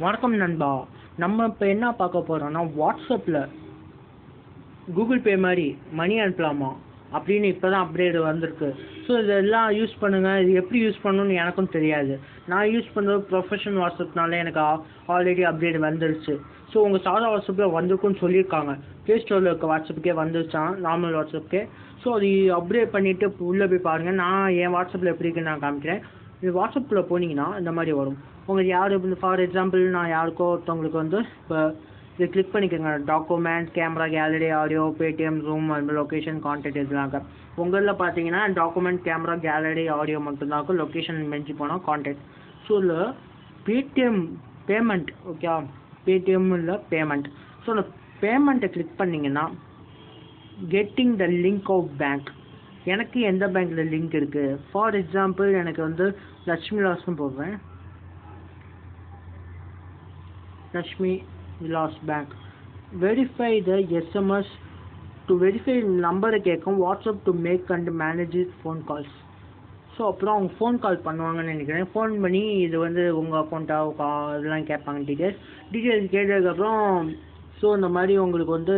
வணக்கம் நண்பா. நம்ம இப்போ என்ன பார்க்க போகிறோம்னா, வாட்ஸ்அப்பில் கூகுள் பே மாதிரி மணி அனுப்பலாமா அப்படின்னு இப்போ தான் அப்டேட் வந்திருக்கு. ஸோ இதெல்லாம் யூஸ் பண்ணுங்கள். இது எப்படி யூஸ் பண்ணணும்னு எனக்கும் தெரியாது. நான் யூஸ் பண்ணுறது ப்ரொஃபஷனல் வாட்ஸ்அப்னால எனக்கு ஆல்ரெடி அப்டேட் வந்துருச்சு. ஸோ உங்கள் சாதா வாட்ஸ்அப்பில் வந்திருக்குன்னு சொல்லியிருக்காங்க. ப்ளே ஸ்டோரில் இருக்க வாட்ஸ்அப்புக்கே வந்துருச்சான், நார்மல் வாட்ஸ்அப்புக்கே. ஸோ அது அப்டேட் பண்ணிவிட்டு உள்ளே போய் பாருங்கள். நான் என் வாட்ஸ்அப்பில் எப்படி இருக்குன்னு நான் காமிக்கிறேன். இது வாட்ஸ்அப்பில் போனீங்கன்னா இந்த மாதிரி வரும். உங்களுக்கு யார் ஃபார் எக்ஸாம்பிள் நான் யாருக்கோ ஒருத்தவங்களுக்கு வந்து இப்போ இதை கிளிக் பண்ணிக்கோங்க. Document, camera, gallery, audio, Paytm, zoom, location, contact இதெல்லாம். உங்களில் பார்த்தீங்கன்னா டாக்குமெண்ட், கேமரா, கேலரி, ஆடியோ மட்டும்தான் இருக்கும். லொக்கேஷன் மென்ஷன் போனால் கான்டாக்ட். ஸோ இதில் பேடிஎம் பேமெண்ட், ஓகே, பேடிஎம் இல்லை பேமெண்ட். ஸோ அந்த பேமெண்ட்டை கிளிக் பண்ணிங்கன்னா getting the link of bank. எனக்கு எந்த பேங்க்கில் லிங்க் இருக்குது. ஃபார் எக்ஸாம்பிள் எனக்கு வந்து லக்ஷ்மி விலாஸ்னு போடுறேன். Lakshmi Vilas bank. Verify the SMS. To verify நம்பரை கேட்கும். WhatsApp to make and manage phone calls. So அப்புறம் அவங்க ஃபோன் கால் பண்ணுவாங்கன்னு நினைக்கிறேன். ஃபோன் பண்ணி இது வந்து உங்கள் அக்கௌண்ட்டாக இதெல்லாம் கேட்பாங்க. டீட்டெயில்ஸ் கேட்டதுக்கப்புறம் ஸோ இந்த மாதிரி உங்களுக்கு வந்து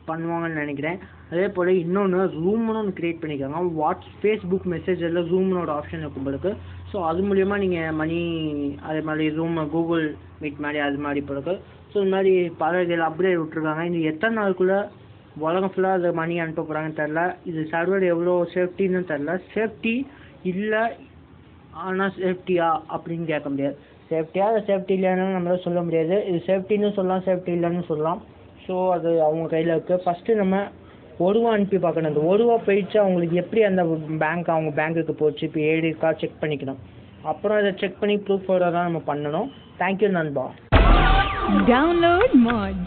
பண்ணுவாங்கன்னு நினைக்கிறேன். அதே போல் இன்னொன்று ரூம்னு ஒன்று க்ரியேட் பண்ணிக்கோங்க. ஃபேஸ்புக் மெசேஜில் ரூம்னோட ஆப்ஷன் இருக்கும் உங்களுக்கு. ஸோ அது மூலிமா நீங்கள் மணி அதே மாதிரி ரூம் கூகுள் மீட் மாதிரி அது மாதிரி பிறகு. ஸோ இந்த மாதிரி பல இதில் அப்டேட் விட்ருக்காங்க. இது எத்தனை நாளுக்குள்ளே உலகம் ஃபுல்லாக அது மணி அனுப்ப போகிறாங்கன்னு தெரில. இது சர்வர் எவ்வளோ சேஃப்டின்னு தெரில. சேஃப்டி இல்லை, ஆனால் சேஃப்டியா அப்படின்னு கேட்க முடியாது. சேஃப்டியா இல்லை சேஃப்டி இல்லைன்னு நம்மளால சொல்ல முடியாது. இது சேஃப்டின்னு சொல்லலாம், சேஃப்டி இல்லைன்னு சொல்லலாம். ஸோ அது அவங்க கையில் இருக்குது. ஃபஸ்ட்டு நம்ம ஒருவா அனுப்பி பார்க்கணும். அந்த ஒருவா போயிடுச்சு அவங்களுக்கு எப்படி அந்த பேங்க் அவங்க பேங்க்குக்கு போச்சு இப்போ ஏடி இருக்கா செக் பண்ணிக்கணும். அப்புறம் இதை செக் பண்ணி ப்ரூஃபோட தான் நம்ம பண்ணணும். தேங்க்யூ நண்பா. Download Moj.